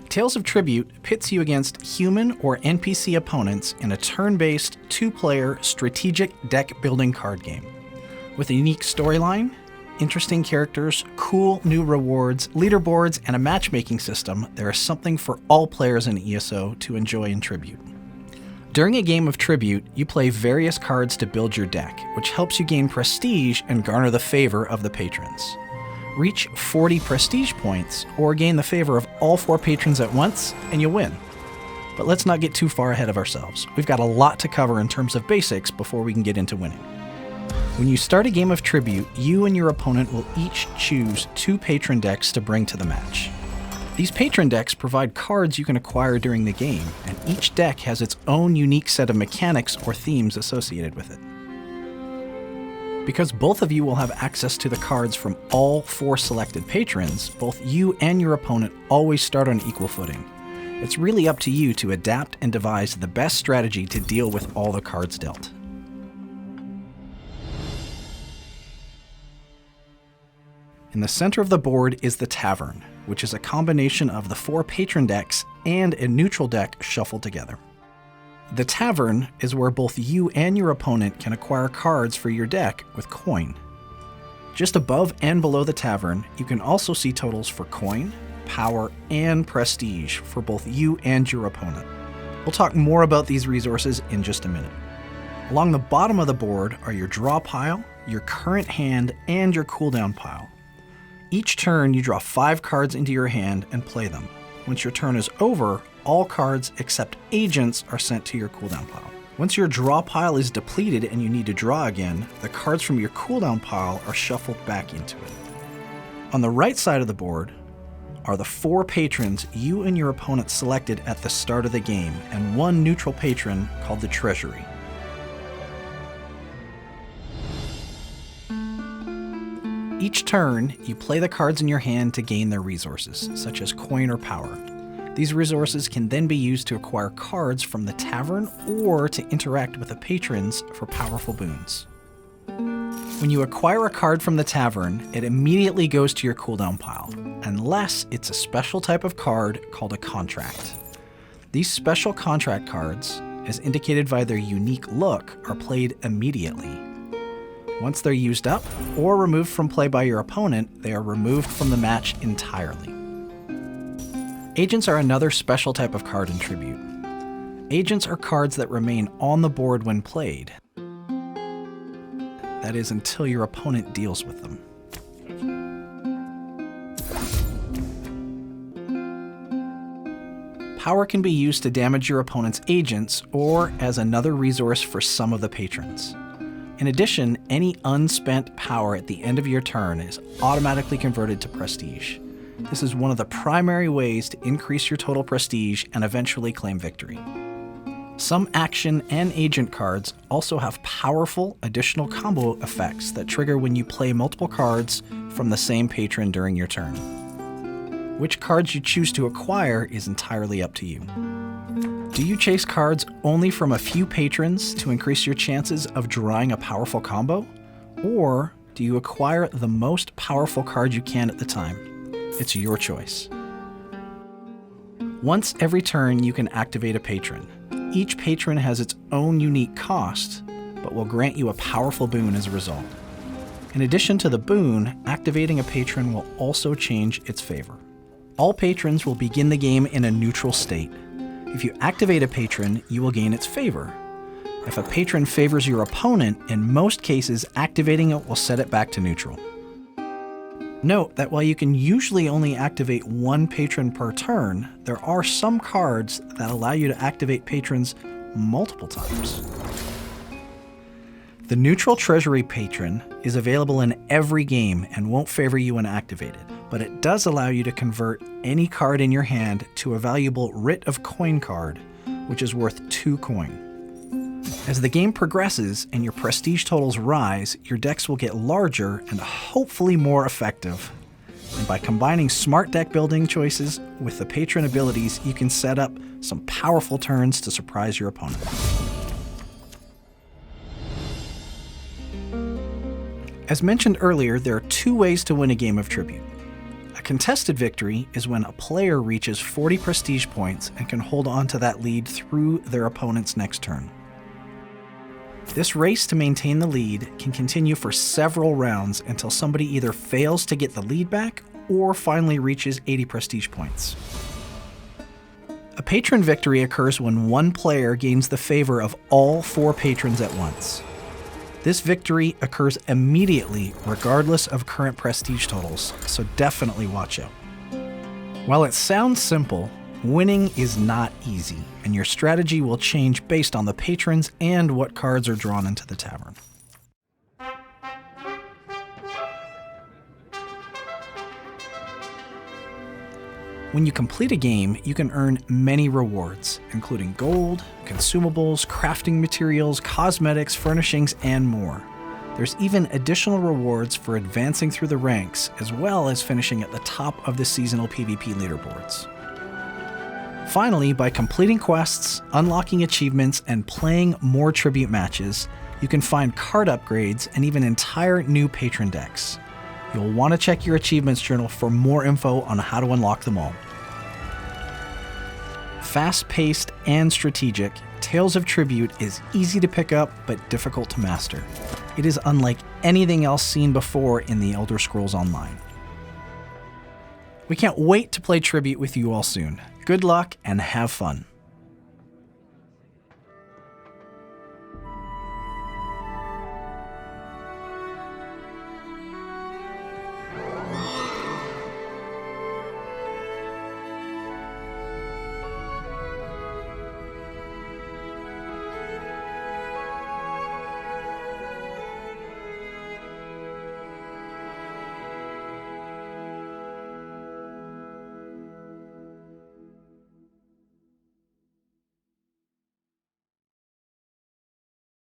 Tales of Tribute pits you against human or NPC opponents in a turn-based, two-player, strategic deck-building card game. With a unique storyline, interesting characters, cool new rewards, leaderboards, and a matchmaking system, there is something for all players in ESO to enjoy in Tribute. During a game of Tribute, you play various cards to build your deck, which helps you gain prestige and garner the favor of the patrons. Reach 40 prestige points, or gain the favor of all 4 patrons at once, and you'll win. But let's not get too far ahead of ourselves. We've got a lot to cover in terms of basics before we can get into winning. When you start a game of Tribute, you and your opponent will each choose 2 patron decks to bring to the match. These patron decks provide cards you can acquire during the game, and each deck has its own unique set of mechanics or themes associated with it. Because both of you will have access to the cards from all 4 selected patrons, both you and your opponent always start on equal footing. It's really up to you to adapt and devise the best strategy to deal with all the cards dealt. In the center of the board is the Tavern, which is a combination of the 4 patron decks and a neutral deck shuffled together. The Tavern is where both you and your opponent can acquire cards for your deck with coin. Just above and below the Tavern, you can also see totals for coin, power, and prestige for both you and your opponent. We'll talk more about these resources in just a minute. Along the bottom of the board are your draw pile, your current hand, and your cooldown pile. Each turn, you draw 5 cards into your hand and play them. Once your turn is over, all cards except agents are sent to your cooldown pile. Once your draw pile is depleted and you need to draw again, the cards from your cooldown pile are shuffled back into it. On the right side of the board are the 4 patrons you and your opponent selected at the start of the game, and 1 neutral patron called the Treasury. Each turn, you play the cards in your hand to gain their resources, such as coin or power. These resources can then be used to acquire cards from the Tavern or to interact with the patrons for powerful boons. When you acquire a card from the Tavern, it immediately goes to your cooldown pile, unless it's a special type of card called a contract. These special contract cards, as indicated by their unique look, are played immediately. Once they're used up or removed from play by your opponent, they are removed from the match entirely. Agents are another special type of card in Tribute. Agents are cards that remain on the board when played. That is, until your opponent deals with them. Power can be used to damage your opponent's agents or as another resource for some of the patrons. In addition, any unspent power at the end of your turn is automatically converted to prestige. This is one of the primary ways to increase your total prestige and eventually claim victory. Some action and agent cards also have powerful additional combo effects that trigger when you play multiple cards from the same patron during your turn. Which cards you choose to acquire is entirely up to you. Do you chase cards only from a few patrons to increase your chances of drawing a powerful combo? Or do you acquire the most powerful card you can at the time? It's your choice. Once every turn, you can activate a patron. Each patron has its own unique cost, but will grant you a powerful boon as a result. In addition to the boon, activating a patron will also change its favor. All patrons will begin the game in a neutral state. If you activate a patron, you will gain its favor. If a patron favors your opponent, in most cases, activating it will set it back to neutral. Note that while you can usually only activate 1 patron per turn, there are some cards that allow you to activate patrons multiple times. The neutral Treasury patron is available in every game and won't favor you when activated, but it does allow you to convert any card in your hand to a valuable Writ of Coin card, which is worth 2 coin. As the game progresses and your prestige totals rise, your decks will get larger and hopefully more effective. And by combining smart deck building choices with the patron abilities, you can set up some powerful turns to surprise your opponent. As mentioned earlier, there are 2 ways to win a game of Tribute. A contested victory is when a player reaches 40 prestige points and can hold on to that lead through their opponent's next turn. This race to maintain the lead can continue for several rounds until somebody either fails to get the lead back or finally reaches 80 prestige points. A patron victory occurs when one player gains the favor of all 4 patrons at once. This victory occurs immediately regardless of current prestige totals, so definitely watch out. While it sounds simple, winning is not easy, and your strategy will change based on the patrons and what cards are drawn into the tavern. When you complete a game, you can earn many rewards, including gold, consumables, crafting materials, cosmetics, furnishings, and more. There's even additional rewards for advancing through the ranks, as well as finishing at the top of the seasonal PvP leaderboards. Finally, by completing quests, unlocking achievements, and playing more tribute matches, you can find card upgrades and even entire new patron decks. You'll want to check your achievements journal for more info on how to unlock them all. Fast-paced and strategic, Tales of Tribute is easy to pick up but difficult to master. It is unlike anything else seen before in the Elder Scrolls Online. We can't wait to play Tribute with you all soon. Good luck and have fun.